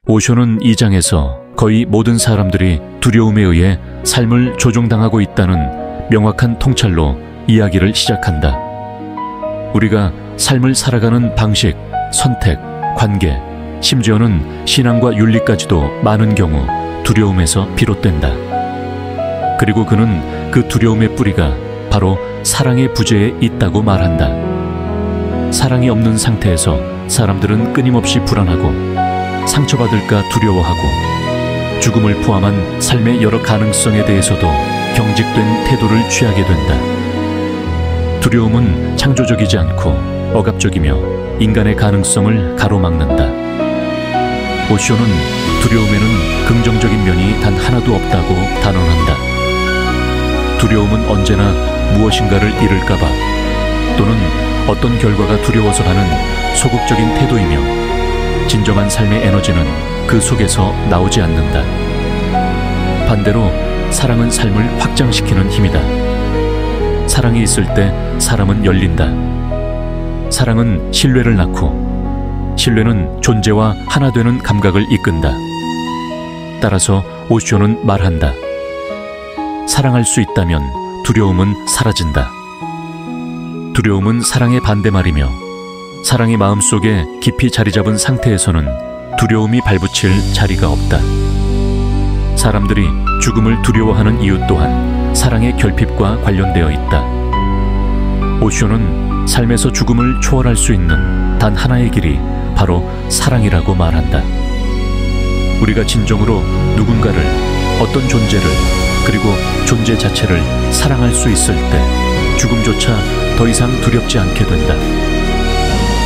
오쇼는 이 장에서 거의 모든 사람들이 두려움에 의해 삶을 조종당하고 있다는 명확한 통찰로 이야기를 시작한다. 우리가 삶을 살아가는 방식, 선택, 관계, 심지어는 신앙과 윤리까지도 많은 경우 두려움에서 비롯된다. 그리고 그는 그 두려움의 뿌리가 바로 사랑의 부재에 있다고 말한다. 사랑이 없는 상태에서 사람들은 끊임없이 불안하고 상처받을까 두려워하고 죽음을 포함한 삶의 여러 가능성에 대해서도 경직된 태도를 취하게 된다. 두려움은 창조적이지 않고 억압적이며 인간의 가능성을 가로막는다. 오쇼는 두려움에는 긍정적인 면이 단 하나도 없다고 단언한다. 두려움은 언제나 무엇인가를 잃을까봐 또는 어떤 결과가 두려워서 하는 소극적인 태도이며 진정한 삶의 에너지는 그 속에서 나오지 않는다. 반대로 사랑은 삶을 확장시키는 힘이다. 사랑이 있을 때 사람은 열린다. 사랑은 신뢰를 낳고 신뢰는 존재와 하나 되는 감각을 이끈다. 따라서 오쇼는 말한다. 사랑할 수 있다면 두려움은 사라진다. 두려움은 사랑의 반대말이며 사랑이 마음속에 깊이 자리 잡은 상태에서는 두려움이 발붙일 자리가 없다. 사람들이 죽음을 두려워하는 이유 또한 사랑의 결핍과 관련되어 있다. 오쇼는 삶에서 죽음을 초월할 수 있는 단 하나의 길이 바로 사랑이라고 말한다. 우리가 진정으로 누군가를, 어떤 존재를, 그리고 존재 자체를 사랑할 수 있을 때 죽음조차 더 이상 두렵지 않게 된다.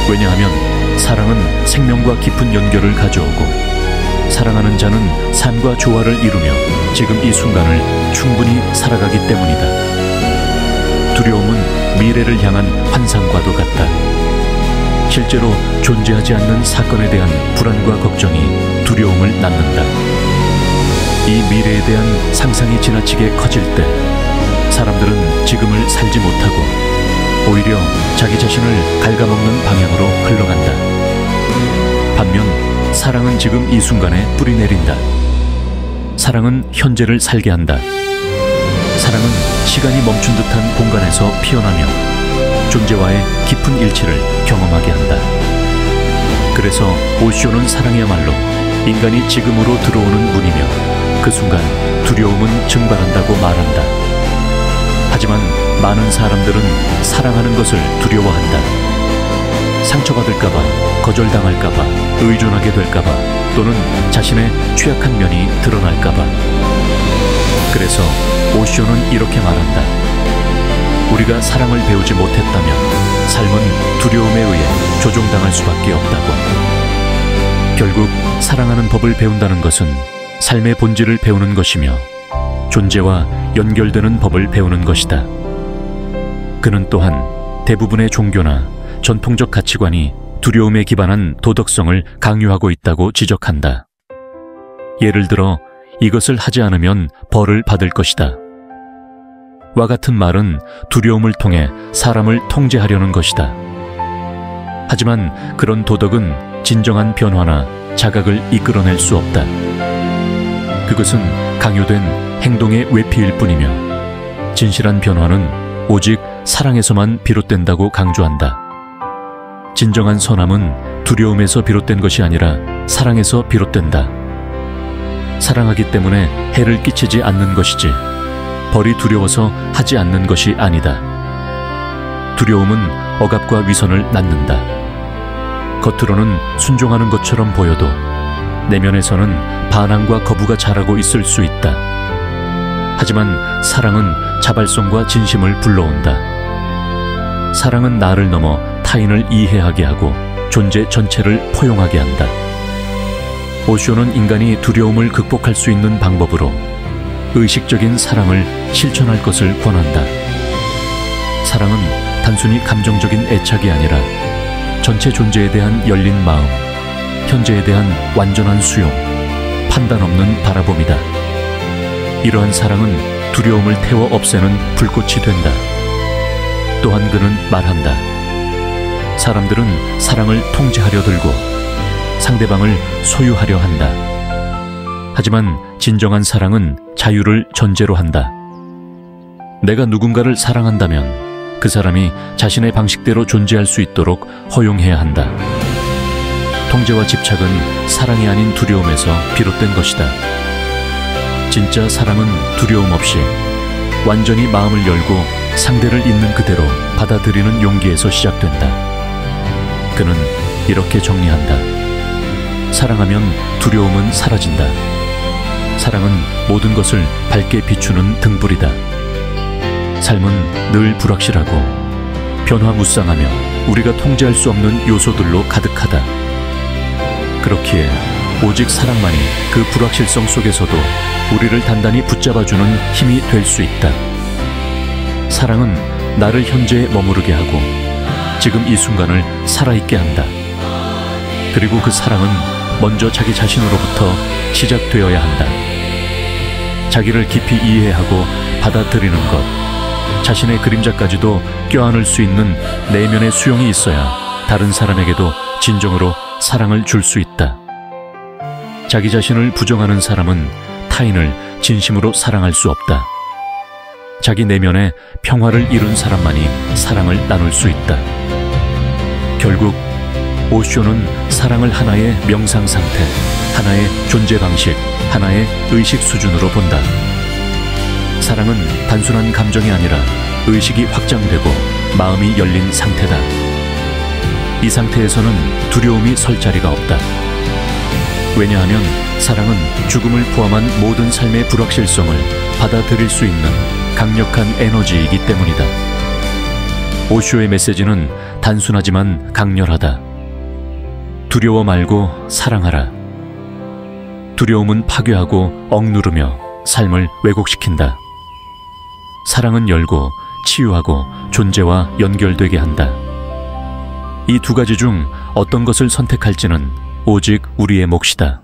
왜냐하면 사랑은 생명과 깊은 연결을 가져오고 사랑하는 자는 삶과 조화를 이루며 지금 이 순간을 충분히 살아가기 때문이다. 두려움은 미래를 향한 환상과도 같다. 실제로 존재하지 않는 사건에 대한 불안과 걱정이 두려움을 낳는다. 이 미래에 대한 상상이 지나치게 커질 때 사람들은 지금을 살지 못하고 오히려 자기 자신을 갉아먹는 방향으로 흘러간다. 반면 사랑은 지금 이 순간에 뿌리내린다. 사랑은 현재를 살게 한다. 사랑은 시간이 멈춘 듯한 공간에서 피어나며 존재와의 깊은 일치를 경험하게 한다. 그래서 오쇼는 사랑이야말로 인간이 지금으로 들어오는 문이며 그 순간 두려움은 증발한다고 말한다. 하지만 많은 사람들은 사랑하는 것을 두려워한다. 상처받을까봐, 거절당할까봐, 의존하게 될까봐, 또는 자신의 취약한 면이 드러날까봐. 그래서 오쇼는 이렇게 말한다. 우리가 사랑을 배우지 못했다면 삶은 두려움에 의해 조종당할 수밖에 없다고. 결국 사랑하는 법을 배운다는 것은 삶의 본질을 배우는 것이며 존재와 연결되는 법을 배우는 것이다. 그는 또한 대부분의 종교나 전통적 가치관이 두려움에 기반한 도덕성을 강요하고 있다고 지적한다. 예를 들어 이것을 하지 않으면 벌을 받을 것이다. 와 같은 말은 두려움을 통해 사람을 통제하려는 것이다. 하지만 그런 도덕은 진정한 변화나 자각을 이끌어낼 수 없다. 그것은 강요된 행동의 외피일 뿐이며 진실한 변화는 오직 사랑에서만 비롯된다고 강조한다. 진정한 선함은 두려움에서 비롯된 것이 아니라 사랑에서 비롯된다. 사랑하기 때문에 해를 끼치지 않는 것이지 벌이 두려워서 하지 않는 것이 아니다. 두려움은 억압과 위선을 낳는다. 겉으로는 순종하는 것처럼 보여도 내면에서는 반항과 거부가 자라고 있을 수 있다. 하지만 사랑은 자발성과 진심을 불러온다. 사랑은 나를 넘어 타인을 이해하게 하고 존재 전체를 포용하게 한다. 오쇼는 인간이 두려움을 극복할 수 있는 방법으로 의식적인 사랑을 실천할 것을 권한다. 사랑은 단순히 감정적인 애착이 아니라 전체 존재에 대한 열린 마음, 현재에 대한 완전한 수용, 판단 없는 바라봄이다. 이러한 사랑은 두려움을 태워 없애는 불꽃이 된다. 또한 그는 말한다. 사람들은 사랑을 통제하려 들고 상대방을 소유하려 한다. 하지만 진정한 사랑은 자유를 전제로 한다. 내가 누군가를 사랑한다면 그 사람이 자신의 방식대로 존재할 수 있도록 허용해야 한다. 통제와 집착은 사랑이 아닌 두려움에서 비롯된 것이다. 진짜 사랑은 두려움 없이 완전히 마음을 열고 상대를 있는 그대로 받아들이는 용기에서 시작된다. 그는 이렇게 정리한다. 사랑하면 두려움은 사라진다. 사랑은 모든 것을 밝게 비추는 등불이다. 삶은 늘 불확실하고 변화무쌍하며 우리가 통제할 수 없는 요소들로 가득하다. 그렇기에 오직 사랑만이 그 불확실성 속에서도 우리를 단단히 붙잡아주는 힘이 될 수 있다. 사랑은 나를 현재에 머무르게 하고 지금 이 순간을 살아있게 한다. 그리고 그 사랑은 먼저 자기 자신으로부터 시작되어야 한다. 자기를 깊이 이해하고 받아들이는 것, 자신의 그림자까지도 껴안을 수 있는 내면의 수용이 있어야 다른 사람에게도 진정으로 사랑을 줄 수 있다. 자기 자신을 부정하는 사람은 타인을 진심으로 사랑할 수 없다. 자기 내면에 평화를 이룬 사람만이 사랑을 나눌 수 있다. 결국 오쇼는 사랑을 하나의 명상 상태, 하나의 존재 방식, 하나의 의식 수준으로 본다. 사랑은 단순한 감정이 아니라 의식이 확장되고 마음이 열린 상태다. 이 상태에서는 두려움이 설 자리가 없다. 왜냐하면 사랑은 죽음을 포함한 모든 삶의 불확실성을 받아들일 수 있는 강력한 에너지이기 때문이다. 오쇼의 메시지는 단순하지만 강렬하다. 두려워 말고 사랑하라. 두려움은 파괴하고 억누르며 삶을 왜곡시킨다. 사랑은 열고 치유하고 존재와 연결되게 한다. 이 두 가지 중 어떤 것을 선택할지는 오직 우리의 몫이다.